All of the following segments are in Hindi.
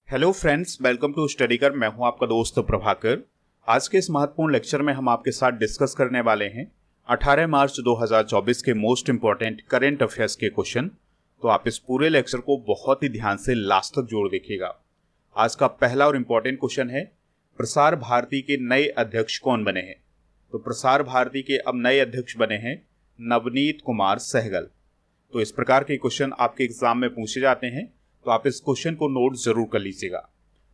Hello friends, welcome to study कर। मैं हूं आपका दोस्त प्रभाकर। आज के इस महत्वपूर्ण लेक्चर में हम आपके साथ डिस्कस करने वाले हैं 18 मार्च 2024 के मोस्ट इंपॉर्टेंट करंट अफेयर्स के क्वेश्चन। तो आप इस पूरे लेक्चर को बहुत ही ध्यान से लास्ट तक जोड़ देखिएगा। आज का पहला और इम्पॉर्टेंट क्वेश्चन है, प्रसार भारती के नए अध्यक्ष कौन बने हैं? तो प्रसार भारती के अब नए अध्यक्ष बने हैं नवनीत कुमार सहगल। तो इस प्रकार के क्वेश्चन आपके एग्जाम में पूछे जाते हैं, तो आप इस क्वेश्चन को नोट जरूर कर लीजिएगा।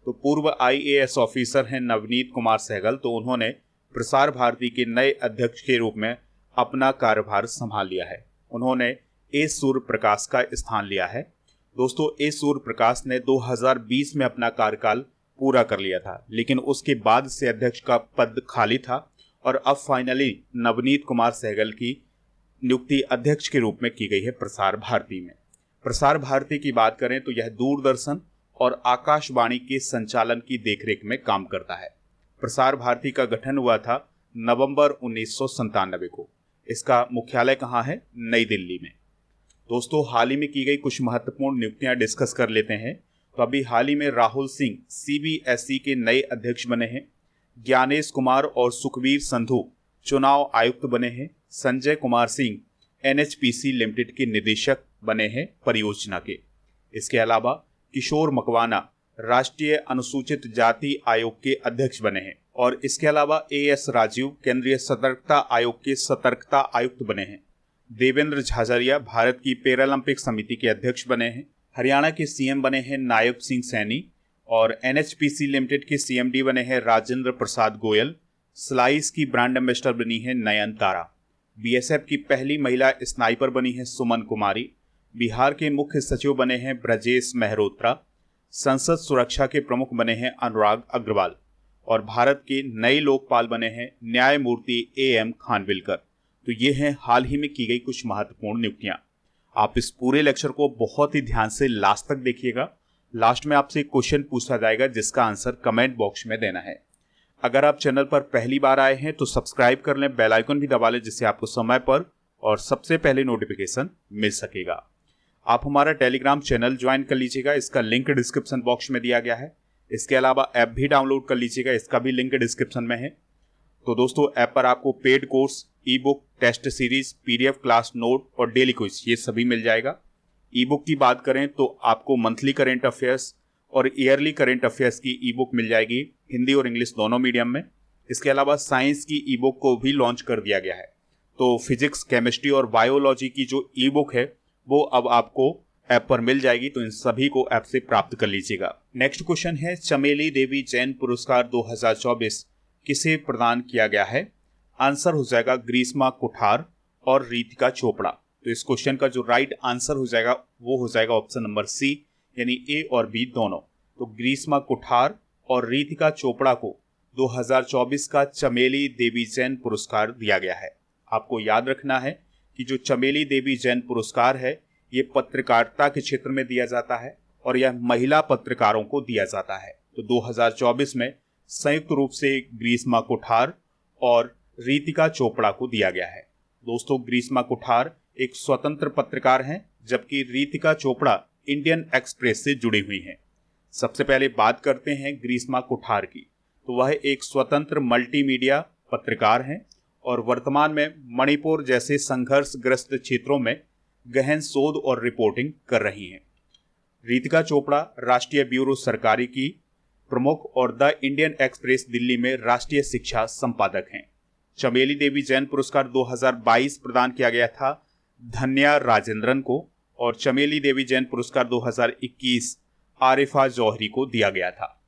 तो पूर्व आईएएस ऑफिसर हैं नवनीत कुमार सहगल। तो उन्होंने प्रसार भारती के नए अध्यक्ष के रूप में अपना कार्यभार संभाल लिया है। उन्होंने ए सूर्य प्रकाश का स्थान लिया है। दोस्तों, ए सूर्य प्रकाश ने 2020 में अपना कार्यकाल पूरा कर लिया था, लेकिन उसके बाद से अध्यक्ष का पद खाली था और अब फाइनली नवनीत कुमार सहगल की नियुक्ति अध्यक्ष के रूप में की गई है प्रसार भारती में। प्रसार भारती की बात करें तो यह दूरदर्शन और आकाशवाणी के संचालन की देखरेख में काम करता है। प्रसार भारती का गठन हुआ था नवंबर 1997 को। इसका मुख्यालय कहाँ है? नई दिल्ली में। दोस्तों, हाल ही में की गई कुछ महत्वपूर्ण नियुक्तियां डिस्कस कर लेते हैं। तो अभी हाल ही में राहुल सिंह सीबीएसई के नए अध्यक्ष बने हैं। ज्ञानेश कुमार और सुखबीर संधू चुनाव आयुक्त बने हैं। संजय कुमार सिंह एनएचपीसी लिमिटेड के निदेशक बने हैं परियोजना के। इसके अलावा किशोर मकवाना राष्ट्रीय अनुसूचित जाति आयोग के अध्यक्ष बने हैं। और इसके अलावा एएस राजीव केंद्रीय सतर्कता आयोग के सतर्कता आयुक्त बने हैं। देवेंद्र झाझरिया भारत की पैरालंपिक समिति के अध्यक्ष बने हैं। हरियाणा के सीएम बने हैं नायब सिंह सैनी। और एनएचपीसी लिमिटेड के सीएमडी बने हैं राजेंद्र प्रसाद गोयल। स्लाइस की ब्रांड एम्बेसडर बनी है नयनतारा। बीएसएफ की पहली महिला स्नाइपर बनी है सुमन कुमारी। बिहार के मुख्य सचिव बने हैं ब्रजेश मेहरोत्रा। संसद सुरक्षा के प्रमुख बने हैं अनुराग अग्रवाल। और भारत के नए लोकपाल बने हैं न्यायमूर्ति एएम खानविलकर। तो ये हैं हाल ही में की गई कुछ महत्वपूर्ण नियुक्तियां। आप इस पूरे लेक्चर को बहुत ही ध्यान से लास्ट तक देखिएगा। लास्ट में आपसे एक क्वेश्चन पूछा जाएगा जिसका आंसर कमेंट बॉक्स में देना है। अगर आप चैनल पर पहली बार आए हैं तो सब्सक्राइब कर लें, बेल आइकन भी दबा लें, जिससे आपको समय पर और सबसे पहले नोटिफिकेशन मिल सकेगा। आप हमारा टेलीग्राम चैनल ज्वाइन कर लीजिएगा, इसका लिंक डिस्क्रिप्शन बॉक्स में दिया गया है। इसके अलावा ऐप भी डाउनलोड कर लीजिएगा, इसका भी लिंक डिस्क्रिप्शन में है। तो दोस्तों, ऐप पर आपको paid course, e book, test series, PDF class note और डेली क्विज ये सभी मिल जाएगा। ई बुक की बात करें तो आपको मंथली करेंट अफेयर्स और ईयरली करेंट अफेयर्स की ई बुक मिल जाएगी, हिंदी और इंग्लिश दोनों मीडियम में। इसके अलावा साइंस की ई बुक को भी लॉन्च कर दिया गया है। तो फिजिक्स, केमिस्ट्री और बायोलॉजी की जो ई बुक है वो अब आपको ऐप पर मिल जाएगी। तो इन सभी को ऐप से प्राप्त कर लीजिएगा। नेक्स्ट क्वेश्चन है, चमेली देवी जैन पुरस्कार 2024 किसे प्रदान किया गया है? आंसर हो जाएगा ग्रीष्मा कुठार और रीतिका चोपड़ा। तो इस क्वेश्चन का जो राइट आंसर हो जाएगा वो हो जाएगा ऑप्शन नंबर सी, यानी ए और बी दोनों। तो ग्रीष्मा कुठार और रीतिका चोपड़ा को 2024 का चमेली देवी जैन पुरस्कार दिया गया है। आपको याद रखना है कि जो चमेली देवी जैन पुरस्कार है ये पत्रकारिता के क्षेत्र में दिया जाता है और यह महिला पत्रकारों को दिया जाता है। तो 2024 में संयुक्त रूप से ग्रीष्मा कुठार और रीतिका चोपड़ा को दिया गया है। दोस्तों, ग्रीष्मा कुठार एक स्वतंत्र पत्रकार हैं, जबकि रीतिका चोपड़ा इंडियन एक्सप्रेस से जुड़ी हुई हैं। सबसे पहले बात करते हैं ग्रीष्मा कुठार की। तो वह एक स्वतंत्र मल्टीमीडिया पत्रकार हैं और वर्तमान में मणिपुर जैसे संघर्षग्रस्त क्षेत्रों में गहन शोध और रिपोर्टिंग कर रही हैं। रीतिका चोपड़ा राष्ट्रीय ब्यूरो सरकारी की प्रमुख और द इंडियन एक्सप्रेस दिल्ली में राष्ट्रीय शिक्षा संपादक हैं। चमेली देवी जैन पुरस्कार 2022 प्रदान किया गया था धन्या राजेंद्रन को और चमेली देवी जैन पुरस्कार 2021 आरिफा जौहरी को दिया गया था।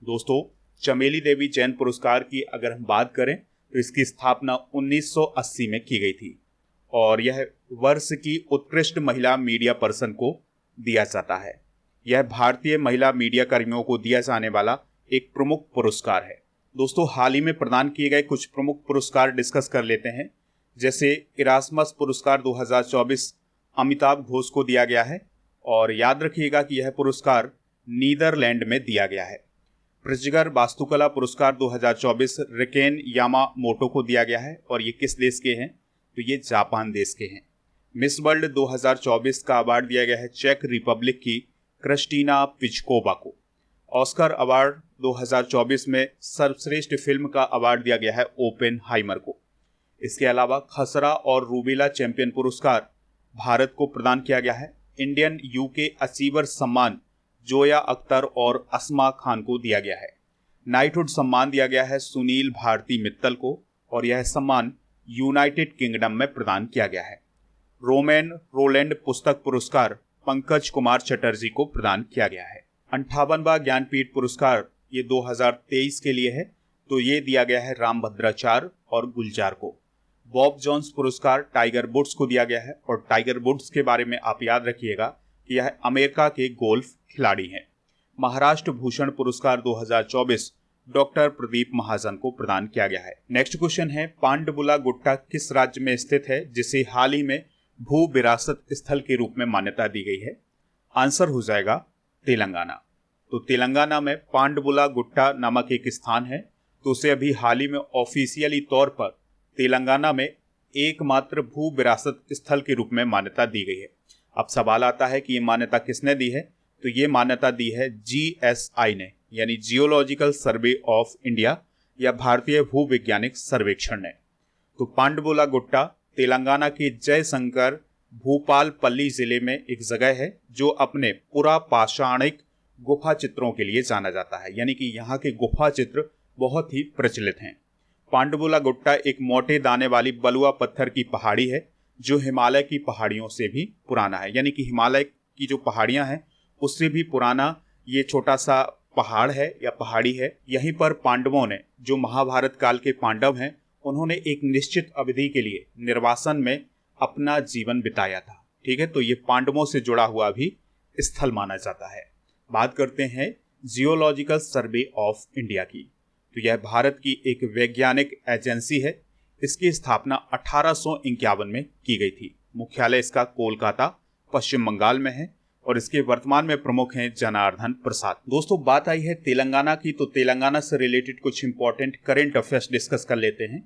दोस्तों, चमेली देवी जैन पुरस्कार की अगर हम बात करें तो इसकी स्थापना 1980 में की गई थी और यह वर्ष की उत्कृष्ट महिला मीडिया पर्सन को दिया जाता है। यह भारतीय महिला मीडिया कर्मियों को दिया जाने वाला एक प्रमुख पुरस्कार है। दोस्तों, हाल ही में प्रदान किए गए कुछ प्रमुख पुरस्कार डिस्कस कर लेते हैं। जैसे इरास्मस पुरस्कार 2024 अमिताभ घोष को दिया गया है और याद रखिएगा कि यह पुरस्कार नीदरलैंड में दिया गया है। प्रिजगर वास्तुकला पुरस्कार 2024 रिकेन यामामोटो को दिया गया है और ये किस देश के हैं? तो ये जापान देश के हैं। मिस वर्ल्ड 2024 का अवार्ड दिया गया है चेक रिपब्लिक की क्रिस्टीना पिचकोवा को ऑस्कर अवार्ड 2024 में सर्वश्रेष्ठ फिल्म का अवार्ड दिया गया है ओपेनहाइमर को। इसके अलावा खसरा और रूबेला चैंपियन पुरस्कार भारत को प्रदान किया गया है। इंडियन यूके अचीवर सम्मान जोया अख्तर और अस्मा खान को दिया गया है। नाइटहुड सम्मान दिया गया है सुनील भारती मित्तल को और यह सम्मान यूनाइटेड किंगडम में प्रदान किया गया है। रोमैन रोलैंड पुस्तक पुरस्कार पंकज कुमार चटर्जी को प्रदान किया गया है। 58वां ज्ञानपीठ पुरस्कार ये 2023 के लिए है, तो ये दिया गया है रामभद्राचार्य और गुलजार को। बॉब जोन्स पुरस्कार टाइगर वुड्स को दिया गया है और टाइगर वुड्स के बारे में आप याद रखिएगा कि यह अमेरिका के गोल्फ खिलाड़ी हैं। महाराष्ट्र भूषण पुरस्कार 2024 डॉक्टर प्रदीप महाजन को प्रदान किया गया है। नेक्स्ट क्वेश्चन है, पांडबुला गुट्टा किस राज्य में स्थित है जिसे हाल ही में भू विरासत स्थल के रूप में मान्यता दी गई है? आंसर हो जाएगा तेलंगाना। तो तेलंगाना में पांडबुला गुट्टा नामक एक स्थान है, तो उसे अभी हाल ही में ऑफिशियली तौर पर तेलंगाना में एकमात्र भू विरासत स्थल के रूप में मान्यता दी गई है। अब सवाल आता है कि ये मान्यता किसने दी है? तो ये मान्यता दी है GSI ने, यानी जियोलॉजिकल सर्वे ऑफ इंडिया या भारतीय भूवैज्ञानिक सर्वेक्षण ने। तो पांडबुला गुट्टा तेलंगाना के जयशंकर भूपालपल्ली जिले में एक जगह है जो अपने पुरापाषाणिक गुफा चित्रों के लिए जाना जाता है, यानी कि यहाँ के गुफा चित्र बहुत ही प्रचलित हैं। पांडबुला गुट्टा एक मोटे दाने वाली बलुआ पत्थर की पहाड़ी है जो हिमालय की पहाड़ियों से भी पुराना है, यानी कि हिमालय की जो पहाड़ियाँ हैं उससे भी पुराना ये छोटा सा पहाड़ है या पहाड़ी है। यहीं पर पांडवों ने, जो महाभारत काल के पांडव हैं, उन्होंने एक निश्चित अवधि के लिए निर्वासन में अपना जीवन बिताया था। ठीक है, तो ये पांडवों से जुड़ा हुआ भी स्थल माना जाता है। बात करते हैं जियोलॉजिकल सर्वे ऑफ इंडिया की। तो यह भारत की एक वैज्ञानिक एजेंसी है। इसकी स्थापना 1851 में की गई थी। मुख्यालय इसका कोलकाता पश्चिम बंगाल में है और इसके वर्तमान में प्रमुख हैं जनार्दन प्रसाद। दोस्तों, बात आई है तेलंगाना की, तो तेलंगाना से रिलेटेड कुछ इंपॉर्टेंट करंट अफेयर्स डिस्कस कर लेते हैं।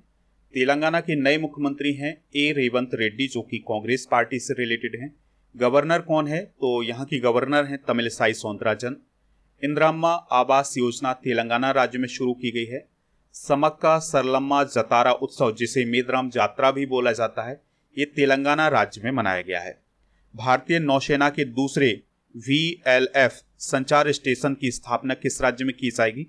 तेलंगाना के नए मुख्यमंत्री हैं रेवंत रेड्डी, जो कि कांग्रेस पार्टी से रिलेटेड हैं। गवर्नर कौन है? तो यहाँ की गवर्नर हैं तमिलिसाई सौंदराजन। इंदिराम्मा आवास योजना तेलंगाना राज्य में शुरू की गई है। समक्का सरलम्मा जतारा उत्सव, जिसे मेदराम जात्रा भी बोला जाता है, ये तेलंगाना राज्य में मनाया गया है। भारतीय नौसेना के दूसरे VLF संचार स्टेशन की स्थापना किस राज्य में की जाएगी?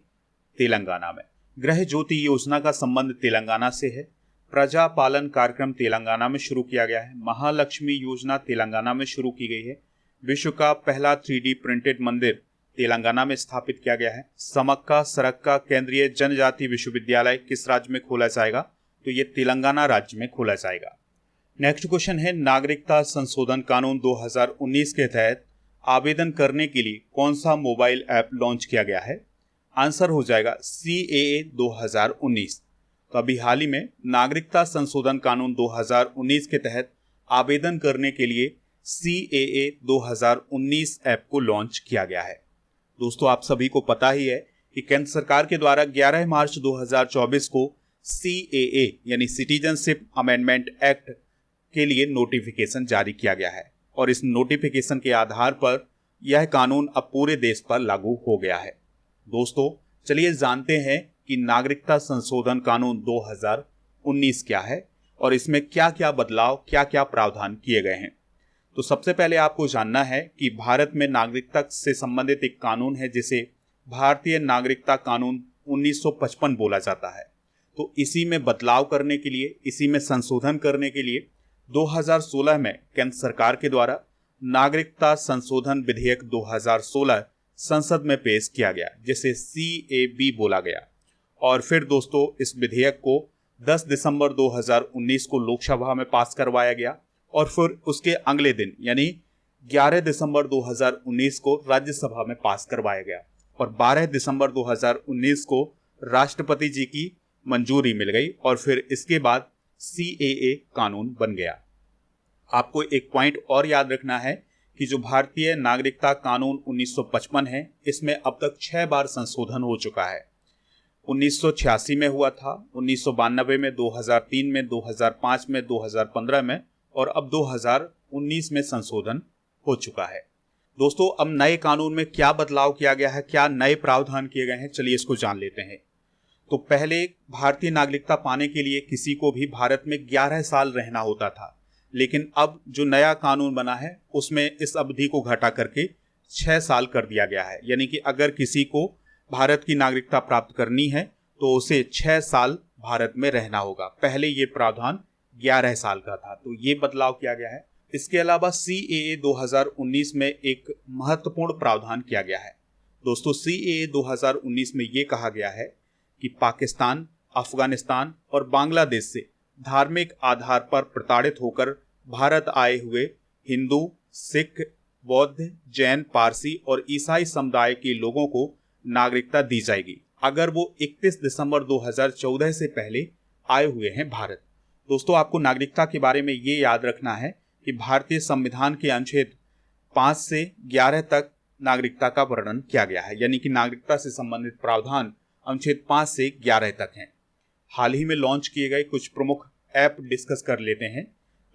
तेलंगाना में। गृह ज्योति योजना का संबंध तेलंगाना से है। प्रजा पालन कार्यक्रम तेलंगाना में शुरू किया गया है। महालक्ष्मी योजना तेलंगाना में शुरू की गई है। विश्व का पहला 3D प्रिंटेड मंदिर तेलंगाना में स्थापित किया गया है। समक्का सरक्का केंद्रीय जनजाति विश्वविद्यालय किस राज्य में खोला जाएगा? तो ये तेलंगाना राज्य में खोला जाएगा। नेक्स्ट क्वेश्चन है, नागरिकता संशोधन कानून 2019 के तहत आवेदन करने के लिए कौन सा मोबाइल ऐप लॉन्च किया गया है? आंसर हो जाएगा CAA 2019। तो अभी हाल ही में नागरिकता संशोधन कानून 2019 के तहत आवेदन करने के लिए CAA 2019 ऐप को लॉन्च किया गया है। दोस्तों, आप सभी को पता ही है कि केंद्र सरकार के द्वारा 11 मार्च 2024 को CAA यानी सिटीजनशिप अमेंडमेंट एक्ट के लिए नोटिफिकेशन जारी किया गया है और इस नोटिफिकेशन के आधार पर यह कानून अब पूरे देश पर लागू हो गया है। दोस्तों, चलिए जानते हैं कि नागरिकता संशोधन कानून 2019 क्या है और इसमें क्या क्या बदलाव, क्या क्या प्रावधान किए गए हैं। तो सबसे पहले आपको जानना है कि भारत में नागरिकता से संबंधित एक कानून है जिसे भारतीय नागरिकता कानून 1955 बोला जाता है। तो इसी में बदलाव करने के लिए, इसी में संशोधन करने के लिए 2016 में केंद्र सरकार के द्वारा नागरिकता संशोधन विधेयक 2016 संसद में पेश किया गया, जिसे CAB बोला गया। और फिर दोस्तों, इस विधेयक को 10 दिसंबर 2019 को लोकसभा में पास करवाया गया और फिर उसके अगले दिन यानी 11 दिसंबर 2019 को राज्यसभा में पास करवाया गया और 12 दिसंबर 2019 को राष्ट्रपति जी की मंजूरी मिल गई और फिर इसके बाद CAA कानून बन गया। आपको एक पॉइंट और याद रखना है कि जो भारतीय नागरिकता कानून 1955 है, इसमें अब तक 6 बार संशोधन हो चुका है। 1986 में हुआ था, 1992 में, 2003 में, 2005 में, 2015 में और अब 2019 में संशोधन हो चुका है। दोस्तों अब नए कानून में क्या बदलाव किया गया है, क्या नए प्रावधान किए गए हैं, चलिए इसको जान लेते हैं। तो पहले भारतीय नागरिकता पाने के लिए किसी को भी भारत में 11 साल रहना होता था, लेकिन अब जो नया कानून बना है उसमें इस अवधि को घटा करके 6 साल कर दिया गया है। यानी कि अगर किसी को भारत की नागरिकता प्राप्त करनी है तो उसे 6 साल भारत में रहना होगा। पहले ये प्रावधान 11 साल का था, तो ये बदलाव किया गया है। इसके अलावा CAA 2019 में एक महत्वपूर्ण प्रावधान किया गया है। दोस्तों CAA 2019 में ये कहा गया है कि पाकिस्तान, अफगानिस्तान और बांग्लादेश से धार्मिक आधार पर प्रताड़ित होकर भारत आए हुए हिंदू, सिख, बौद्ध, जैन, पारसी और ईसाई समुदाय के लोगों को नागरिकता दी जाएगी अगर वो 31 दिसंबर 2014 से पहले आए हुए हैं भारत। दोस्तों आपको नागरिकता के बारे में ये याद रखना है कि भारतीय संविधान के अनुच्छेद 5 से 11 तक नागरिकता का वर्णन किया गया है। यानी कि नागरिकता से संबंधित प्रावधान अनुच्छेद 5 से 11 तक हैं। हाल ही में लॉन्च किए गए कुछ प्रमुख ऐप डिस्कस कर लेते हैं।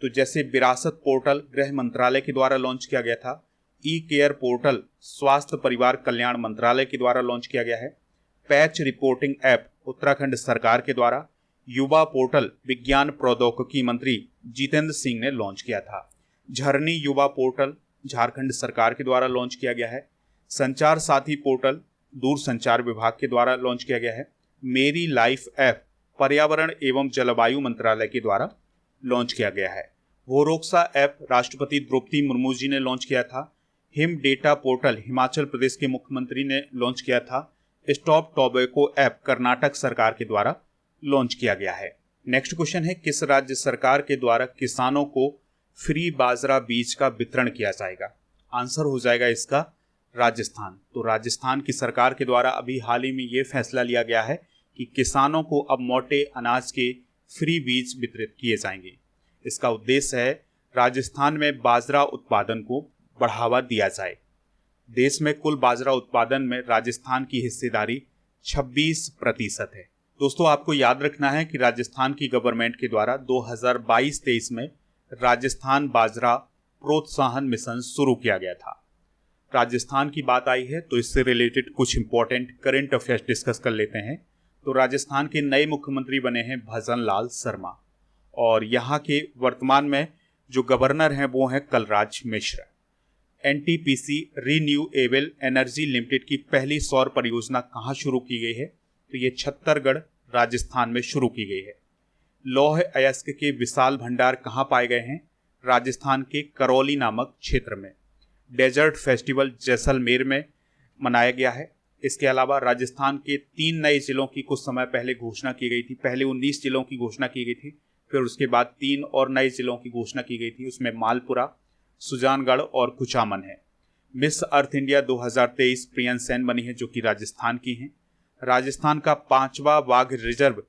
तो जैसे विरासत पोर्टल गृह मंत्रालय के द्वारा लॉन्च किया गया था, ई-केयर पोर्टल स्वास्थ्य परिवार कल्याण मंत्रालय के द्वारा लॉन्च किया गया है, पैच रिपोर्टिंग ऐप उत्तराखंड सरकार के द्वारा, युवा पोर्टल विज्ञान प्रौद्योगिकी मंत्री जितेंद्र सिंह ने लॉन्च किया था, झरनी युवा पोर्टल झारखंड सरकार के द्वारा लॉन्च किया गया है, संचार साथी पोर्टल दूर संचार विभाग के द्वारा लॉन्च किया गया है, मेरी लाइफ ऐप पर्यावरण एवं जलवायु मंत्रालय के द्वारा लॉन्च किया गया है, वोरोक्सा ऐप राष्ट्रपति द्रौपदी मुर्मू जी ने लॉन्च किया था, him data portal Himachal Pradesh के मुख्यमंत्री ने लॉन्च किया था, स्टॉप टोबैको ऐप कर्नाटक सरकार के द्वारा लॉन्च किया गया है। नेक्स्ट क्वेश्चन है, किस राज्य सरकार के द्वारा किसानों को फ्री बाजरा बीज का वितरण किया जाएगा? आंसर हो जाएगा इसका राजस्थान। तो राजस्थान की सरकार के द्वारा अभी हाल ही में ये फैसला लिया गया है कि किसानों को अब मोटे अनाज के फ्री बीज वितरित किए जाएंगे। इसका उद्देश्य है राजस्थान में बाजरा उत्पादन को बढ़ावा दिया जाए। देश में कुल बाजरा उत्पादन में राजस्थान की हिस्सेदारी 26% है। दोस्तों आपको याद रखना है कि राजस्थान की गवर्नमेंट के द्वारा 2022-23 में राजस्थान बाजरा प्रोत्साहन मिशन शुरू किया गया था। राजस्थान की बात आई है तो इससे रिलेटेड कुछ इंपॉर्टेंट करंट अफेयर्स डिस्कस कर लेते हैं। तो राजस्थान के नए मुख्यमंत्री बने हैं भजन लाल शर्मा और यहाँ के वर्तमान में जो गवर्नर हैं वो हैं Kalraj Mishra. NTPC renewable energy limited की पहली सौर परियोजना कहाँ शुरू की गई है? तो ये छत्तीसगढ़ राजस्थान में शुरू की गई है। लौह अयस्क के विशाल भंडार कहाँ पाए गए हैं? राजस्थान के करौली नामक क्षेत्र में। डेजर्ट फेस्टिवल जैसलमेर में मनाया गया है। इसके अलावा राजस्थान के 3 नए जिलों की कुछ समय पहले घोषणा की गई थी। पहले 19 जिलों की घोषणा की गई थी, फिर उसके बाद 3 और नए जिलों की घोषणा की गई थी। उसमें मालपुरा, सुजानगढ़ और कुचामन है। Miss Earth India 2023 prion Sen बनी है जो कि राजस्थान की हैं। राजस्थान का 5वां बाघ रिजर्व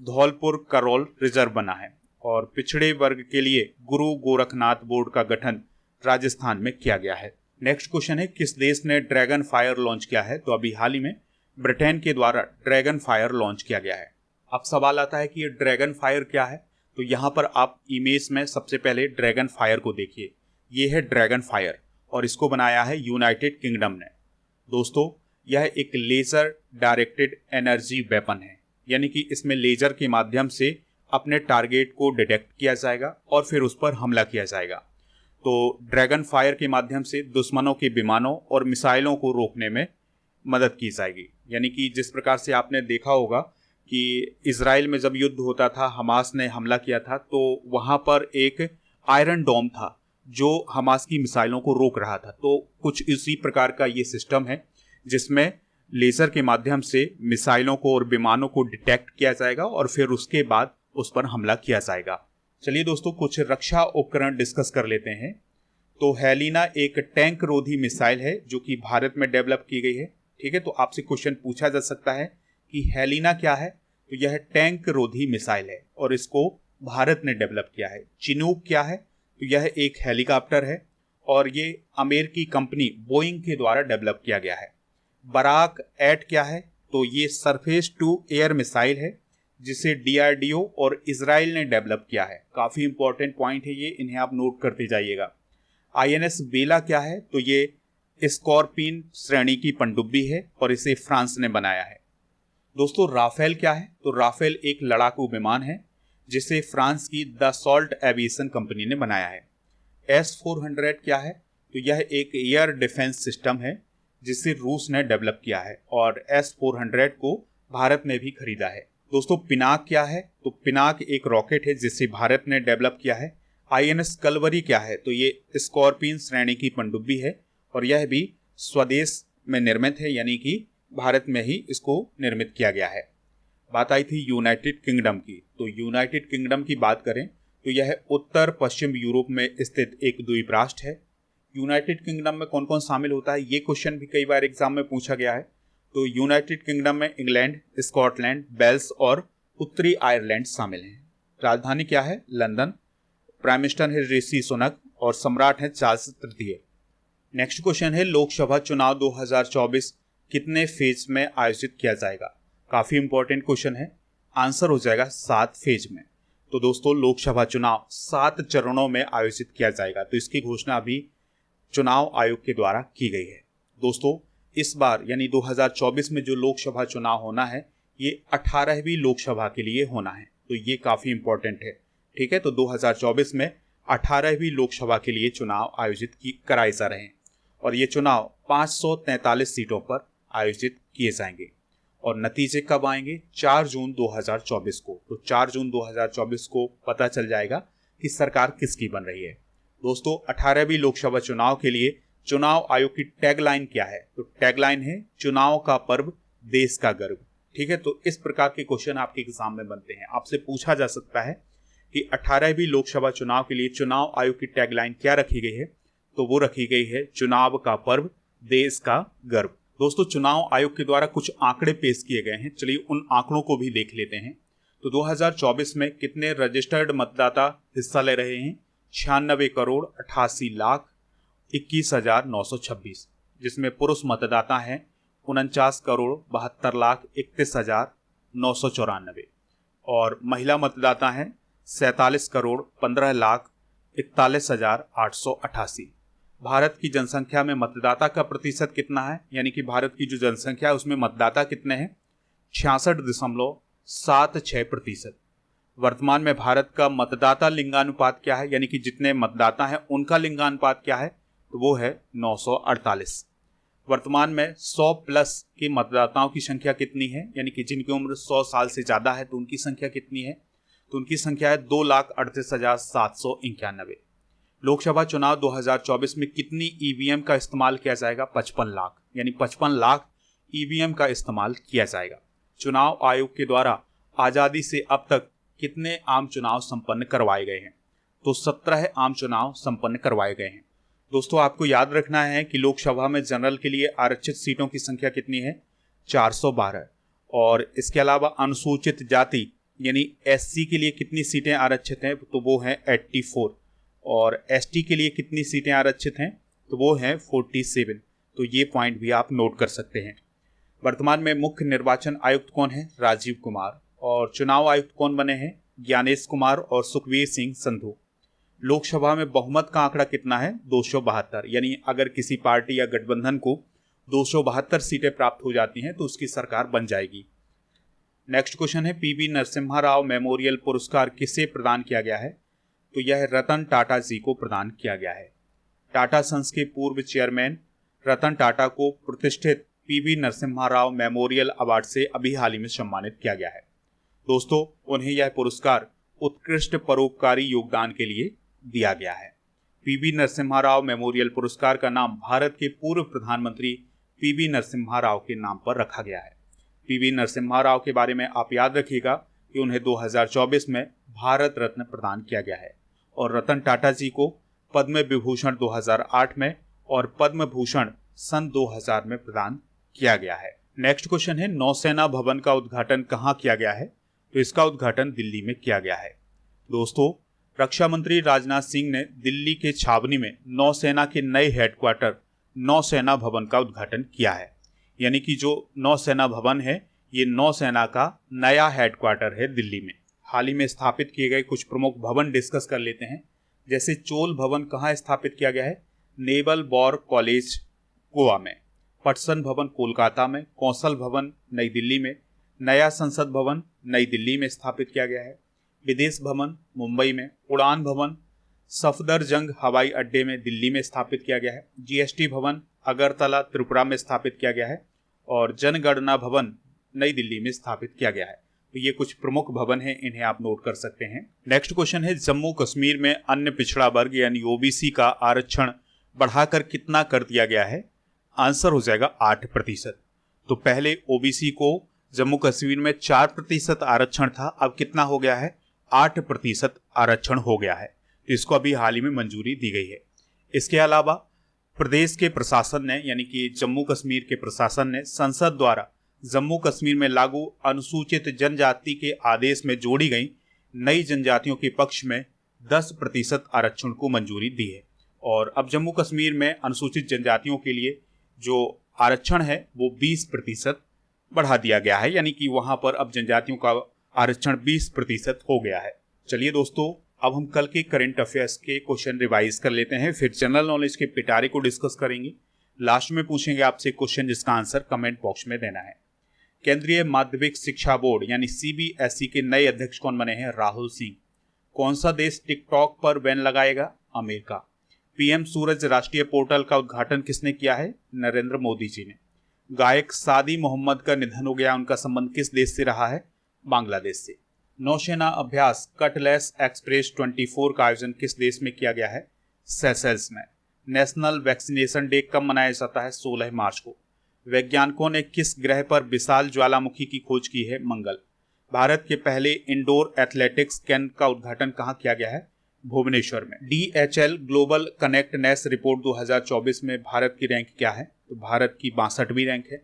धौलपुर करौल रिजर्व बना है और पिछड़े वर्ग के लिए गुरु गोरखनाथ बोर्ड का गठन राजस्थान में किया गया है। नेक्स्ट क्वेश्चन है, किस देश ने ड्रैगन फायर लॉन्च किया है? तो अभी हाल ही में ब्रिटेन के द्वारा ड्रैगन फायर लॉन्च किया गया है। अब सवाल आता है कि ये ड्रैगन फायर क्या है? तो यहाँ पर आप इमेज में सबसे पहले ड्रैगन फायर को देखिए। ये है ड्रैगन फायर और इसको बनाया है यूनाइटेड किंगडम ने। दोस्तों यह एक लेजर डायरेक्टेड एनर्जी वेपन है, यानी कि इसमें लेजर के माध्यम से अपने टारगेट को डिटेक्ट किया जाएगा और फिर उस पर हमला किया जाएगा। तो ड्रैगन फायर के माध्यम से दुश्मनों के विमानों और मिसाइलों को रोकने में मदद की जाएगी। यानी कि जिस प्रकार से आपने देखा होगा कि इजराइल में जब युद्ध होता था, हमास ने हमला किया था, तो वहाँ पर एक आयरन डोम था जो हमास की मिसाइलों को रोक रहा था। तो कुछ इसी प्रकार का ये सिस्टम है जिसमें लेजर के माध्यम से मिसाइलों को और विमानों को डिटेक्ट किया जाएगा और फिर उसके बाद उस पर हमला किया जाएगा। चलिए दोस्तों कुछ रक्षा उपकरण डिस्कस कर लेते हैं। तो हेलिना एक टैंक रोधी मिसाइल है जो कि भारत में डेवलप की गई है। ठीक है, तो आपसे क्वेश्चन पूछा जा सकता है कि हेलिना क्या है? तो यह टैंक रोधी मिसाइल है और इसको भारत ने डेवलप किया है। चिनूक क्या है? तो यह एक हेलीकॉप्टर है और ये अमेरिकी कंपनी बोइंग के द्वारा डेवलप किया गया है। बराक 8 क्या है? तो ये सरफेस टू एयर मिसाइल है जिसे DRDO और इजराइल ने डेवलप किया है। काफ़ी इंपॉर्टेंट पॉइंट है ये, इन्हें आप नोट करते जाइएगा। INS बेला क्या है? तो ये स्कॉर्पिन श्रेणी की पनडुब्बी है और इसे फ्रांस ने बनाया है। दोस्तों राफेल क्या है? तो राफेल एक लड़ाकू विमान है जिसे फ्रांस की दसॉल्ट एविएशन कंपनी ने बनाया है। S-400 क्या है? तो यह एक एयर डिफेंस सिस्टम है जिसे रूस ने डेवलप किया है और S-400 को भारत ने भी खरीदा है। दोस्तों पिनाक क्या है? तो पिनाक एक रॉकेट है जिसे भारत ने डेवलप किया है। INS कलवरी क्या है? तो ये स्कॉर्पिन श्रेणी की पनडुब्बी है और यह भी स्वदेश में निर्मित है, यानी कि भारत में ही इसको निर्मित किया गया है। बात आई थी यूनाइटेड किंगडम की। तो यूनाइटेड किंगडम की बात करें तो यह उत्तर पश्चिम यूरोप में स्थित एक द्वीप राष्ट्र है। यूनाइटेड किंगडम में कौन कौन शामिल होता है, ये क्वेश्चन भी कई बार एग्जाम में पूछा गया है। तो यूनाइटेड किंगडम में इंग्लैंड, स्कॉटलैंड, वेल्स और उत्तरी आयरलैंड शामिल हैं। राजधानी क्या है? लंदन। प्राइम मिनिस्टर है ऋषि सुनक और सम्राट है चार्ल्स तृतीय। नेक्स्ट क्वेश्चन है लोकसभा चुनाव 2024 कितने फेज में आयोजित किया जाएगा? काफी इंपॉर्टेंट क्वेश्चन है। आंसर हो जाएगा 7 फेज में। तो दोस्तों लोकसभा चुनाव 7 चरणों में आयोजित किया जाएगा। तो इसकी घोषणा अभी चुनाव आयोग के द्वारा की गई है। दोस्तों इस बार यानी 2024 में जो लोकसभा चुनाव होना है ये 18वीं लोकसभा के लिए होना है। तो ये काफी इंपॉर्टेंट है। ठीक है, तो 2024 में 18वीं लोकसभा के लिए चुनाव आयोजित कराए जा रहे हैं और ये चुनाव 543 सीटों पर आयोजित किए जाएंगे और नतीजे कब आएंगे? 4 जून 2024 को। तो 4 जून 2024 को पता चल जाएगा कि सरकार किसकी बन रही है। दोस्तों 18वीं लोकसभा चुनाव के लिए चुनाव आयोग की टैगलाइन क्या है? तो टैगलाइन है चुनाव का पर्व, देश का गर्व। ठीक है, तो इस प्रकार के क्वेश्चन आपके एग्जाम में बनते हैं। आपसे पूछा जा सकता है कि 18वीं लोकसभा चुनाव के लिए चुनाव आयोग की टैगलाइन क्या रखी गई है? तो वो रखी गई है चुनाव का पर्व, देश का गर्व। दोस्तों चुनाव आयोग के द्वारा कुछ आंकड़े पेश किए गए हैं, चलिए उन आंकड़ों को भी देख लेते हैं। तो 2024 में कितने रजिस्टर्ड मतदाता हिस्सा ले रहे हैं? 96,88,21,926, जिसमें पुरुष मतदाता हैं 49,72,31,994 और महिला मतदाता हैं 47,15,41,888। भारत की जनसंख्या में मतदाता का प्रतिशत कितना है? यानी कि भारत की जो जनसंख्या है उसमें मतदाता कितने हैं? 66.76%। वर्तमान में भारत का मतदाता लिंगानुपात क्या है? यानी कि जितने मतदाता हैं उनका लिंगानुपात क्या है? तो वो है 948। वर्तमान में 100 प्लस के मतदाताओं की संख्या कितनी है? यानी कि जिनकी उम्र 100 साल से ज्यादा है तो उनकी संख्या कितनी है? तो उनकी संख्या है 2,38,791। लोकसभा चुनाव 2024 में कितनी ईवीएम का इस्तेमाल किया जाएगा? 55 लाख, यानी 55 लाख ईवीएम का इस्तेमाल किया जाएगा। चुनाव आयोग के द्वारा आजादी से अब तक कितने आम चुनाव संपन्न करवाए गए हैं? तो 17 आम चुनाव संपन्न करवाए गए हैं। दोस्तों आपको याद रखना है कि लोकसभा में जनरल के लिए आरक्षित सीटों की संख्या कितनी है? 412। और इसके अलावा अनुसूचित जाति यानी SC के लिए कितनी सीटें आरक्षित हैं? तो वो हैं 84। और ST के लिए कितनी सीटें आरक्षित हैं? तो वो हैं 47। तो ये पॉइंट भी आप नोट कर सकते हैं। वर्तमान में मुख्य निर्वाचन आयुक्त कौन है? राजीव कुमार। और चुनाव आयुक्त कौन बने हैं? ज्ञानेश कुमार और सुखबीर सिंह संधू। लोकसभा में बहुमत का आंकड़ा कितना है? 272। यानी अगर किसी पार्टी या गठबंधन को 272 सीटें प्राप्त हो जाती हैं तो उसकी सरकार बन जाएगी। नेक्स्ट क्वेश्चन है PV नरसिम्हा राव मेमोरियल पुरस्कार किसे प्रदान किया गया है? तो यह रतन टाटा जी को प्रदान किया गया है। टाटा सन्स के पूर्व चेयरमैन रतन टाटा को प्रतिष्ठित PV Narasimha Rao memorial award से अभी हाल ही में सम्मानित किया गया है। दोस्तों उन्हें यह पुरस्कार उत्कृष्ट परोपकारी योगदान के लिए दिया गया है। PV नरसिम्हा राव मेमोरियल पुरस्कार का नाम भारत के पूर्व प्रधानमंत्री PV नरसिम्हा राव के नाम पर रखा गया है। PV नरसिम्हा राव के बारे में आप याद रखिएगा कि उन्हें 2024 में भारत रत्न प्रदान किया गया है और रतन टाटा जी को पद्म विभूषण 2008 में और पद्म भूषण सन 2000 में प्रदान किया गया है। नेक्स्ट क्वेश्चन है नौसेना भवन का उद्घाटन कहाँ किया गया है? तो इसका उद्घाटन दिल्ली में किया गया है। दोस्तों रक्षा मंत्री राजनाथ सिंह ने दिल्ली के छावनी में नौसेना के नए हेडक्वार्टर नौसेना भवन का उद्घाटन किया है। यानी कि जो नौसेना भवन है ये नौसेना का नया हेडक्वार्टर है दिल्ली में। हाल ही में स्थापित किए गए कुछ प्रमुख भवन डिस्कस कर लेते हैं। जैसे चोल भवन कहाँ स्थापित किया गया है? नेवल वॉर कॉलेज गोवा में, पटसन भवन कोलकाता में, कौशल भवन नई दिल्ली में, नया संसद भवन नई दिल्ली में स्थापित किया गया है, विदेश भवन मुंबई में, उड़ान भवन सफदरजंग हवाई अड्डे में दिल्ली में स्थापित किया गया है, जीएसटी भवन अगरतला त्रिपुरा में स्थापित किया गया है और जनगणना भवन नई दिल्ली में स्थापित किया गया है। तो ये कुछ प्रमुख भवन हैं, इन्हें आप नोट कर सकते हैं। नेक्स्ट क्वेश्चन है, जम्मू कश्मीर में अन्य पिछड़ा वर्ग यानी ओबीसी का आरक्षण बढ़ाकर कितना कर दिया गया है? आंसर हो जाएगा 8%। तो पहले ओबीसी को जम्मू कश्मीर में 4% आरक्षण था, अब कितना हो गया है? 8% आरक्षण हो गया है। तो इसको अभी हाल ही में मंजूरी दी गई है। इसके अलावा प्रदेश के प्रशासन ने यानी कि जम्मू कश्मीर के प्रशासन ने संसद द्वारा जम्मू कश्मीर में लागू अनुसूचित जनजाति के आदेश में जोड़ी गई नई जनजातियों के पक्ष में 10% आरक्षण को मंजूरी दी है और अब जम्मू कश्मीर में अनुसूचित जनजातियों के लिए जो आरक्षण है वो 20% बढ़ा दिया गया है, यानी कि वहां पर अब जनजातियों का आरक्षण 20% हो गया है। चलिए दोस्तों, अब हम कल के करंट अफेयर्स के क्वेश्चन रिवाइज कर लेते हैं, फिर जनरल नॉलेज के पिटारे को डिस्कस करेंगे। लास्ट में पूछेंगे आपसे क्वेश्चन जिसका आंसर कमेंट बॉक्स में देना है। केंद्रीय माध्यमिक शिक्षा बोर्ड यानी सीबीएसई के नए अध्यक्ष कौन बने हैं? राहुल सिंह। कौन सा देश टिकटॉक पर बैन लगाएगा? अमेरिका। पीएम सूरज राष्ट्रीय पोर्टल का उद्घाटन किसने किया है? नरेंद्र मोदी जी ने। गायक सादी मोहम्मद का निधन हो गया, उनका संबंध किस देश से रहा है? बांग्लादेश से। नौसेना अभ्यास कटलेस एक्सप्रेस 24 का आयोजन किस देश में किया गया है? सेशेल्स में। नेशनल वैक्सीनेशन डे कब मनाया जाता है? 16 मार्च को। वैज्ञानिकों ने किस ग्रह पर विशाल ज्वालामुखी की खोज की है? मंगल। भारत के पहले इंडोर एथलेटिक्स कैंप का उद्घाटन कहाँ किया गया है? भुवनेश्वर में। DHL ग्लोबल कनेक्टनेस रिपोर्ट 2024 में भारत की रैंक क्या है? तो भारत की 62वीं रैंक है।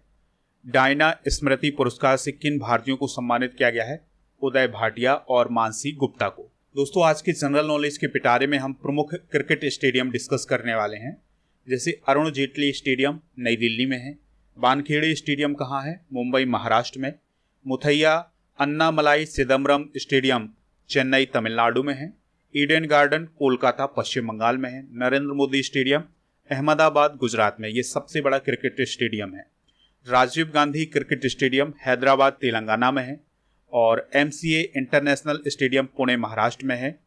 डायना स्मृति पुरस्कार से किन भारतीयों को सम्मानित किया गया है? उदय भाटिया और मानसी गुप्ता को। दोस्तों, आज के जनरल नॉलेज के पिटारे में हम प्रमुख क्रिकेट स्टेडियम डिस्कस करने वाले हैं, जैसे अरुण जेटली स्टेडियम नई दिल्ली में है, वानखेड़े स्टेडियम कहाँ है? मुंबई महाराष्ट्र में, मुथैया अन्नामलाई चिदम्बरम स्टेडियम चेन्नई तमिलनाडु में है, ईडन गार्डन कोलकाता पश्चिम बंगाल में है, नरेंद्र मोदी स्टेडियम अहमदाबाद गुजरात में, ये सबसे बड़ा क्रिकेट स्टेडियम है। राजीव गांधी क्रिकेट स्टेडियम हैदराबाद तेलंगाना में है और MCA international stadium Pune Maharashtra में है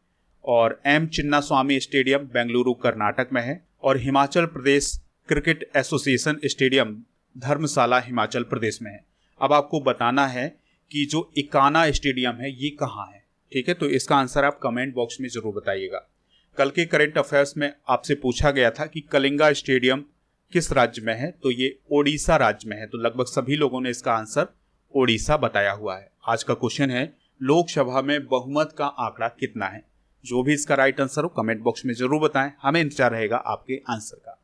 और M चिन्नास्वामी स्टेडियम बेंगलुरु कर्नाटक में है और Himachal Pradesh cricket association stadium धर्मशाला हिमाचल प्रदेश में है। अब आपको बताना है कि जो इकाना स्टेडियम है ये कहाँ है, ठीक है? तो इसका आंसर आप कमेंट बॉक्स में जरूर बताइएगा। कल के करंट अफेयर्स में आपसे पूछा गया था कि कलिंगा स्टेडियम किस राज्य में है? तो ये ओडिशा राज्य में है। तो लगभग सभी लोगों ने इसका आंसर ओडिशा बताया हुआ है। आज का क्वेश्चन है, लोकसभा में बहुमत का आंकड़ा कितना है? जो भी इसका राइट आंसर हो कमेंट बॉक्स में जरूर बताएं, हमें इंतजार रहेगा आपके आंसर का।